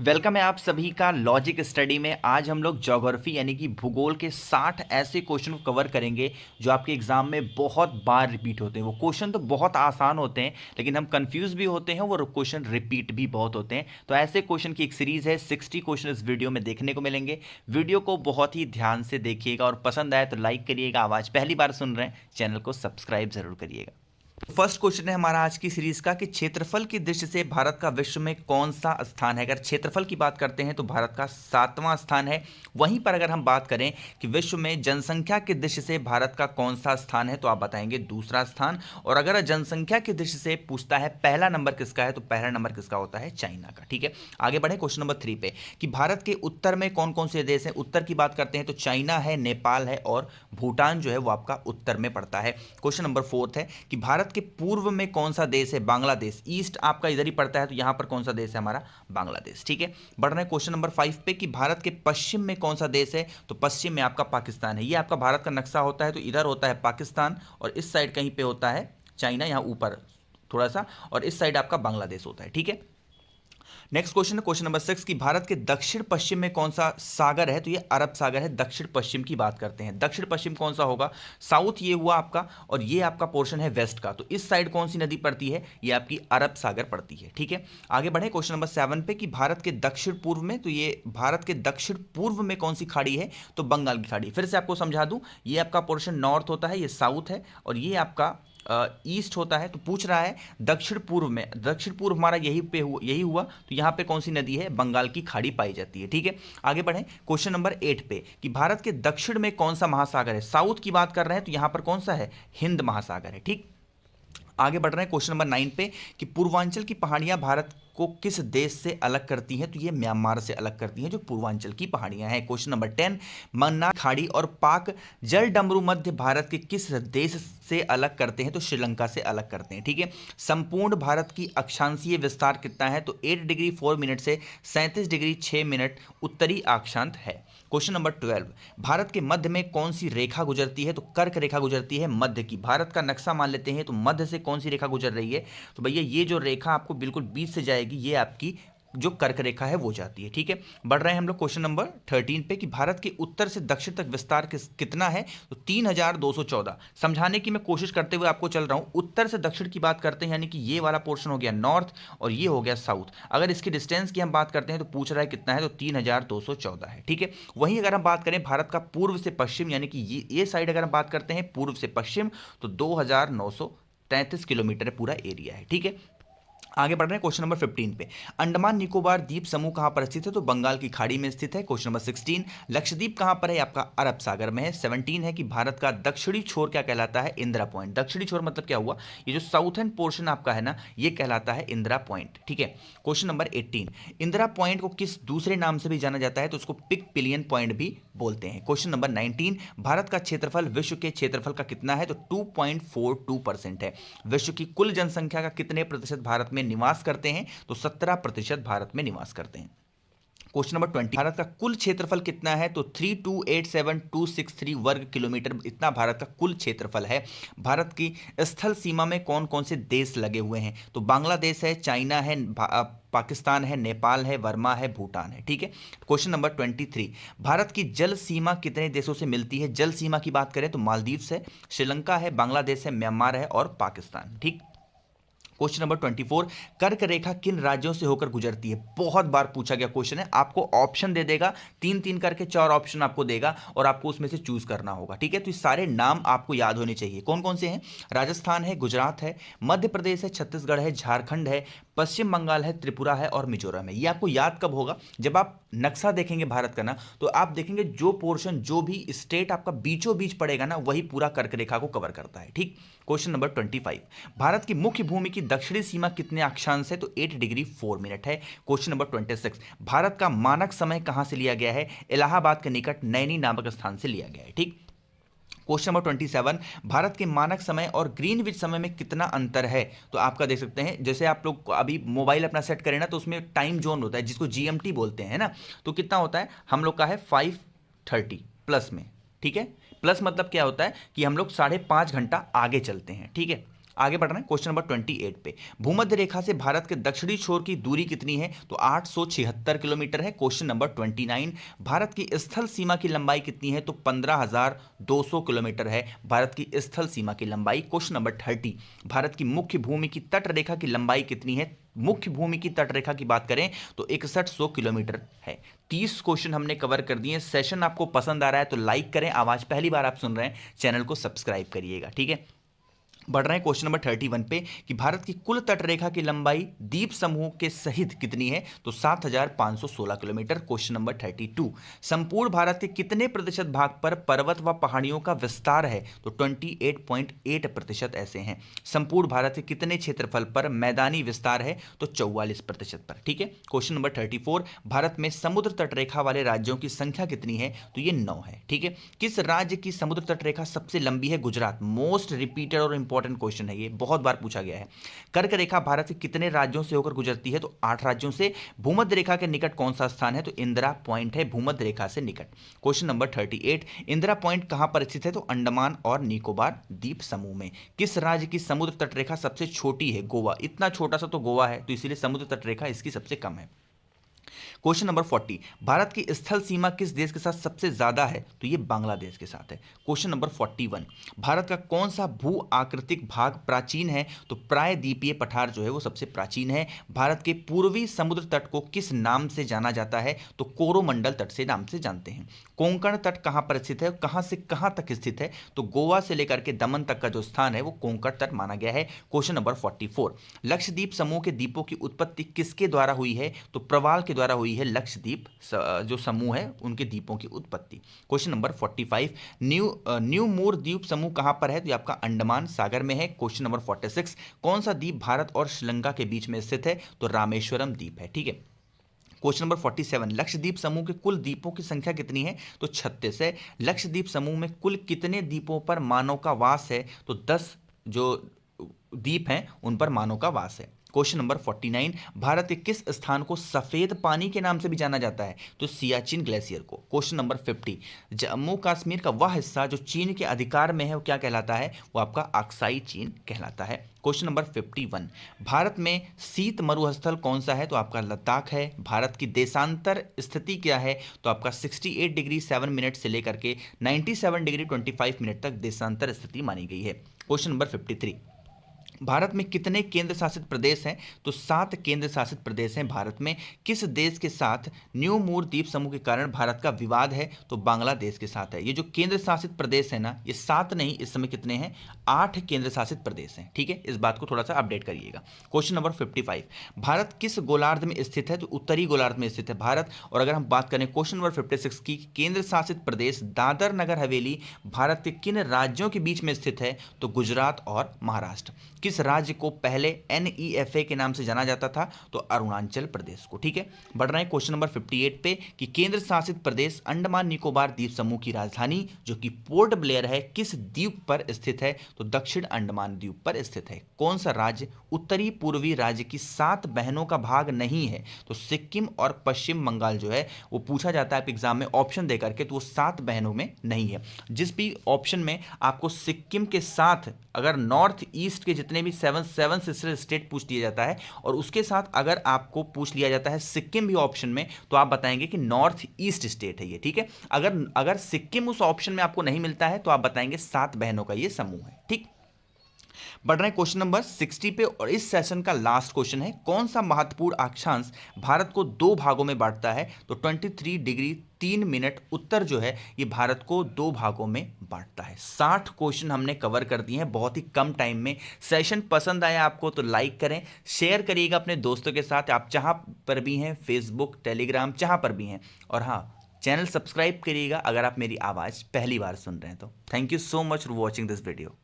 Welcome है आप सभी का लॉजिक स्टडी में। आज हम लोग ज्योग्राफी यानी कि भूगोल के 60 ऐसे क्वेश्चन को कवर करेंगे जो आपके एग्जाम में बहुत बार रिपीट होते हैं। वो क्वेश्चन तो बहुत आसान होते हैं लेकिन हम कंफ्यूज भी होते हैं, वो क्वेश्चन रिपीट भी बहुत होते हैं। तो ऐसे क्वेश्चन की एक सीरीज है, 60 क्वेश्चन इस वीडियो में देखने को मिलेंगे। वीडियो को बहुत ही ध्यान से देखिएगा और पसंद आए तो लाइक करिएगा। आवाज पहली बार सुन रहे हैं चैनल को सब्सक्राइब जरूर करिएगा। फर्स्ट क्वेश्चन है हमारा आज की सीरीज का कि क्षेत्रफल की दृष्टि से भारत का विश्व में कौन सा स्थान है। अगर क्षेत्रफल की बात करते हैं तो भारत का 7वां स्थान है। वहीं पर अगर हम बात करें कि विश्व में जनसंख्या की दृष्टि से भारत का कौन सा स्थान है तो आप बताएंगे दूसरा स्थान। और अगर जनसंख्या की दृष्टि से पूछता है पहला नंबर किसका है तो पहला नंबर किसका होता है, चाइना का। ठीक है, आगे बढ़े क्वेश्चन नंबर 3 पे कि भारत के उत्तर में कौन कौन से देश हैं। उत्तर की बात करते हैं तो चाइना है, नेपाल है और भूटान जो है वो आपका उत्तर में पड़ता है। क्वेश्चन नंबर 4 है कि भारत के पूर्व में कौन सा देश है, बांग्लादेश। ईस्ट आपका इधर ही पड़ता है तो यहां पर कौन सा देश है हमारा, बांग्लादेश। ठीक है, बढ़ रहे हैं क्वेश्चन नंबर 5 पे कि भारत के पश्चिम में कौन सा देश है तो पश्चिम में आपका पाकिस्तान है। ये आपका भारत का नक्शा होता है तो इधर होता है पाकिस्तान और इस साइड कहीं पे होता है चाइना, यहां ऊपर थोड़ा सा, और इस साइड आपका बांग्लादेश होता है। ठीक है, नेक्स्ट क्वेश्चन है क्वेश्चन नंबर 6 कि भारत के दक्षिण पश्चिम में कौन सा सागर है तो ये अरब सागर है। दक्षिण पश्चिम की बात करते हैं, दक्षिण पश्चिम कौन सा होगा, साउथ ये हुआ आपका और ये आपका पोर्शन है वेस्ट का, तो इस साइड कौन सी नदी पड़ती है, ये आपकी अरब सागर पड़ती है। ठीक है, आगे बढ़े क्वेश्चन नंबर 7 पे कि भारत के दक्षिण पूर्व में, तो ये भारत के दक्षिण पूर्व में कौन सी खाड़ी है तो बंगाल की खाड़ी। फिर से आपको समझा दूं, ये आपका पोर्शन नॉर्थ होता है, ये साउथ है और ये आपका ईस्ट होता है। तो पूछ रहा है दक्षिण पूर्व में, दक्षिण पूर्व हमारा यही हुआ तो यहाँ पे कौन सी नदी है, बंगाल की खाड़ी पाई जाती है। ठीक है, आगे बढ़ें क्वेश्चन नंबर 8 पे कि भारत के दक्षिण में कौन सा महासागर है। साउथ की बात कर रहे हैं तो यहाँ पर कौन सा है, हिंद महासागर है। ठीक, आगे बढ़ रहे हैं क्वेश्चन नंबर 9 पे कि पूर्वांचल की पहाड़ियां भारत को किस देश से अलग करती हैं तो ये म्यांमार से अलग करती हैं जो पूर्वांचल की पहाड़ियां हैं। क्वेश्चन नंबर 10 मन्नार खाड़ी और पाक जल डमरू मध्य भारत के किस देश से अलग करते हैं तो श्रीलंका से अलग करते हैं। ठीक है, संपूर्ण भारत की अक्षांशीय विस्तार कितना है तो 8 डिग्री 4 मिनट से 37 डिग्री 6 मिनट उत्तरी अक्षांश है। क्वेश्चन नंबर 12 भारत के मध्य में कौन सी रेखा गुजरती है तो कर्क रेखा गुजरती है मध्य की। भारत का नक्शा मान लेते हैं तो मध्य से कौन सी रेखा गुजर रही है तो भैया ये जो रेखा आपको बिल्कुल बीच से जाएगी ये आपकी जो कर्क रेखा है वो जाती है। ठीक है, बढ़ रहे हैं हम लोग क्वेश्चन नंबर 13 पे कि भारत के उत्तर से दक्षिण तक विस्तार कितना है तो 3214। समझाने की मैं कोशिश करते हुए आपको चल रहा हूं, उत्तर से दक्षिण की बात करते हैं यानी कि ये वाला पोर्शन हो गया नॉर्थ और ये हो गया साउथ। अगर इसकी डिस्टेंस की हम बात करते हैं तो पूछ रहा है कितना है तो 3214 है। ठीक है, वहीं अगर हम बात करें भारत का पूर्व से पश्चिम यानी कि ये साइड अगर हम बात करते हैं पूर्व से पश्चिम तो 2933 किलोमीटर पूरा एरिया है। ठीक है, आगे बढ़ रहे हैं क्वेश्चन नंबर 15 पे अंडमान निकोबार द्वीप समूह कहां पर स्थित है तो बंगाल की खाड़ी में स्थित है। क्वेश्चन नंबर 16 लक्षद्वीप कहां पर है, आपका अरब सागर में है। 17 है कि भारत का दक्षिणी छोर क्या कहलाता है, इंदिरा पॉइंट। दक्षिणी छोर मतलब क्या हुआ, ये जो साउथर्न पोर्शन आपका है ना ये कहलाता है इंदिरा पॉइंट। ठीक है, क्वेश्चन नंबर 18 इंदिरा पॉइंट को किस दूसरे नाम से भी जाना जाता है तो उसको पिक पिलियन पॉइंट भी बोलते हैं। क्वेश्चन नंबर 19 भारत का क्षेत्रफल विश्व के क्षेत्रफल का कितना है तो 2.42% है। विश्व की कुल जनसंख्या का कितने प्रतिशत भारत में निवास करते हैं तो 17% भारत में निवास करते हैं। क्वेश्चन नंबर 20 भारत का कुल क्षेत्रफल कितना है तो 3287263 वर्ग किलोमीटर, इतना भारत का कुल क्षेत्रफल है। भारत की स्थल सीमा में कौन कौन से देश लगे हुए हैं तो बांग्लादेश है, चाइना है, पाकिस्तान है, नेपाल है, वर्मा है, भूटान है। ठीक है, क्वेश्चन नंबर 23 भारत की जल सीमा कितने देशों से मिलती है। जल सीमा की बात करें तो मालदीव है, श्रीलंका है, बांग्लादेश है, म्यांमार है और पाकिस्तान। ठीक, क्वेश्चन नंबर 24 कर्क रेखा किन राज्यों से होकर गुजरती है। बहुत बार पूछा गया क्वेश्चन है, आपको ऑप्शन दे देगा, 3 3 करके 4 ऑप्शन आपको देगा और आपको उसमें से चूज करना होगा। ठीक है, तो ये सारे नाम आपको याद होने चाहिए। कौन कौन से हैं, राजस्थान है, गुजरात है, मध्य प्रदेश है, छत्तीसगढ़ है, झारखंड है, पश्चिम बंगाल है, त्रिपुरा है और मिजोरम है। ये आपको याद कब होगा, जब आप नक्शा देखेंगे भारत का ना तो आप देखेंगे जो पोर्शन जो भी स्टेट आपका बीचों बीच पड़ेगा ना वही पूरा कर्क रेखा को कवर करता है। ठीक, क्वेश्चन नंबर 25 भारत की मुख्य भूमि की दक्षिणी सीमा कितने अक्षांश है तो 8 डिग्री 4 मिनट है। क्वेश्चन नंबर 26 भारत का मानक समय कहां से लिया गया है, इलाहाबाद के निकट नैनी नामक स्थान से लिया गया है। ठीक, क्वेश्चन नंबर 27 भारत के मानक समय और ग्रीनविच समय में कितना अंतर है तो आपका देख सकते हैं, जैसे आप लोग अभी मोबाइल अपना सेट करें ना तो उसमें टाइम जोन होता है जिसको जीएमटी बोलते हैं ना, तो कितना होता है हम लोग का है 5:30 प्लस में। ठीक है, प्लस मतलब क्या होता है कि हम लोग 5.5 घंटा आगे चलते हैं। ठीक है, आगे बढ़ रहे हैं क्वेश्चन नंबर 28 पे। भूमध्य रेखा से भारत के दक्षिणी छोर की दूरी कितनी है? तो 876 किलोमीटर है। क्वेश्चन नंबर 29, भारत की स्थल सीमा की लंबाई कितनी है? तो 15,200 किलोमीटर है भारत की स्थल सीमा की लंबाई। क्वेश्चन नंबर 30, भारत की मुख्य भूमि की तट रेखा की लंबाई कितनी है? मुख्य भूमि की तट रेखा की बात करें तो 6100 किलोमीटर है। 30 क्वेश्चन हमने कवर कर दिए। सेशन आपको पसंद आ रहा है तो लाइक करें, आवाज पहली बार आप सुन रहे हैं चैनल को सब्सक्राइब करिएगा, ठीक है। बढ़ रहे हैं क्वेश्चन नंबर 31 पे कि भारत की कुल तट रेखा की लंबाई द्वीप समूह के सहित कितनी है? तो 7516 किलोमीटर। क्वेश्चन नंबर 32, संपूर्ण भारत के कितने प्रतिशत भाग पर पर्वत व पहाड़ियों का विस्तार है? तो 28.8% ऐसे हैं। संपूर्ण भारत के कितने क्षेत्रफल पर मैदानी विस्तार है? तो 44% पर, ठीक है। क्वेश्चन नंबर 34, भारत में समुद्र तट रेखा वाले राज्यों की संख्या कितनी है? तो ये 9 है, ठीक है। किस राज्य की समुद्र तट रेखा सबसे लंबी है? गुजरात। मोस्ट रिपीटेड और इंपॉर्टेंट क्वेश्चन है, ये बहुत बार पूछा गया है। कर्क रेखा भारत के कितने राज्यों से होकर गुजरती है? तो 8 राज्यों से। भूमध्य रेखा के निकट कौन सा स्थान है? तो इंदिरा पॉइंट है भूमध्य रेखा से निकट। क्वेश्चन नंबर 38, इंदिरा पॉइंट कहां पर स्थित है? तो अंडमान और निकोबार द्वीप समूह में। किस राज्य की समुद्र तट रेखा सबसे छोटी है? गोवा। इतना छोटा सा तो गोवा है, तो इसीलिए समुद्र तट रेखा इसकी सबसे कम है। क्वेश्चन नंबर 40, भारत की स्थल सीमा किस देश के साथ सबसे ज्यादा है? तो ये बांग्लादेश के साथ है। क्वेश्चन नंबर 41, भारत का कौन सा भू आकृतिक भाग प्राचीन है? तो प्रायद्वीपीय पठार जो है वो सबसे प्राचीन है। भारत के पूर्वी समुद्र तट को किस नाम से जाना जाता है? तो कोरोमंडल तट से नाम से जानते हैं। कोंकण तट कहां पर स्थित है? कहां से कहां तक स्थित है? तो गोवा से लेकर के दमन तक का जो स्थान है वो कोंकण तट माना गया है। क्वेश्चन नंबर 44, लक्षद्वीप समूह के द्वीपों की उत्पत्ति किसके द्वारा हुई है? तो प्रवाल के द्वारा हुई है लक्षद्वीप जो समूह है उनके द्वीपों की उत्पत्ति। क्वेश्चन नंबर 45, न्यू मूर द्वीप समूह कहां पर है? तो ये आपका अंडमान सागर में है। क्वेश्चन नंबर 46, कौन सा द्वीप भारत और श्रीलंका के बीच में स्थित है? तो रामेश्वरम द्वीप है, ठीक है। क्वेश्चन नंबर 47, लक्षद्वीप समूह के कुल द्वीपों की संख्या कितनी है? तो 36 है। लक्षद्वीप समूह में कुल कितने द्वीपों पर मानव का वास है? तो 10 जो द्वीप हैं उन पर मानव का वास है। क्वेश्चन नंबर 49, भारत के किस स्थान को सफेद पानी के नाम से भी जाना जाता है? तो सियाचिन ग्लेशियर को। क्वेश्चन नंबर 50, जम्मू कश्मीर का वह हिस्सा जो चीन के अधिकार में है वो क्या कहलाता है? वो आपका अक्साई चीन कहलाता है। क्वेश्चन नंबर 51, भारत में शीत मरुस्थल कौन सा है? तो आपका लद्दाख है। भारत की देशांतर स्थिति क्या है? तो आपका 68 डिग्री 7 मिनट से लेकर के 97 डिग्री 25 मिनट तक देशांतर स्थिति मानी गई है। क्वेश्चन नंबर 53, भारत में कितने केंद्र शासित प्रदेश हैं? तो 7 केंद्र शासित प्रदेश हैं भारत में। किस देश के साथ न्यू मूर द्वीप समूह के कारण भारत का विवाद है? तो बांग्लादेश के साथ है। ये जो केंद्र शासित प्रदेश है ना, ये 7 नहीं, इस समय कितने हैं? 8 केंद्र शासित प्रदेश हैं, ठीक है। इस बात को थोड़ा सा अपडेट करिएगा। क्वेश्चन नंबर 55, भारत किस गोलार्ध में स्थित है? तो उत्तरी गोलार्ध में स्थित है भारत। और अगर हम बात करें क्वेश्चन नंबर 56 की, केंद्र शासित प्रदेश दादर नगर हवेली भारत के किन राज्यों के बीच में स्थित है? तो गुजरात और महाराष्ट्र। किस राज्य को पहले NEFA के नाम से जाना जाता था? तो अरुणाचल प्रदेश को, ठीक है। बढ़ रहे हैं क्वेश्चन नंबर 58 पे कि केंद्र शासित प्रदेश अंडमान निकोबार द्वीप समूह की राजधानी जो कि पोर्ट ब्लेयर है किस द्वीप पर स्थित है? तो दक्षिण अंडमान द्वीप पर स्थित है। कौन सा राज्य उत्तरी पूर्वी राज्य की 7 बहनों का भाग नहीं है? तो सिक्किम और पश्चिम बंगाल जो है वो पूछा जाता है एग्जाम में ऑप्शन देकर के, तो वो 7 बहनों में नहीं है। जिस भी ऑप्शन में आपको सिक्किम के साथ अगर नॉर्थ ईस्ट के जितने भी सेवन सिस्टर स्टेट पूछ लिया जाता है और उसके साथ अगर आपको पूछ लिया जाता है सिक्किम भी ऑप्शन में, तो आप बताएंगे कि नॉर्थ ईस्ट स्टेट है ये, ठीक है। अगर अगर सिक्किम उस ऑप्शन में आपको नहीं मिलता है तो आप बताएंगे 7 बहनों का ये समूह है, ठीक। बढ़ रहे हैं क्वेश्चन नंबर 60 पे और इस सेशन का लास्ट क्वेश्चन है, कौन सा महत्वपूर्ण अक्षांश भारत को 2 भागों में बांटता है? तो 23 डिग्री 3 मिनट उत्तर जो है ये भारत को 2 भागों में बांटता है। 60 क्वेश्चन हमने कवर कर दिए हैं बहुत ही कम टाइम में। सेशन पसंद आया आपको तो लाइक करें, शेयर करिएगा अपने दोस्तों के साथ, आप जहां पर भी हैं, फेसबुक टेलीग्राम जहां पर भी हैं। और हाँ, चैनल सब्सक्राइब करिएगा अगर आप मेरी आवाज़ पहली बार सुन रहे हैं तो। Thank you so much for watching this video.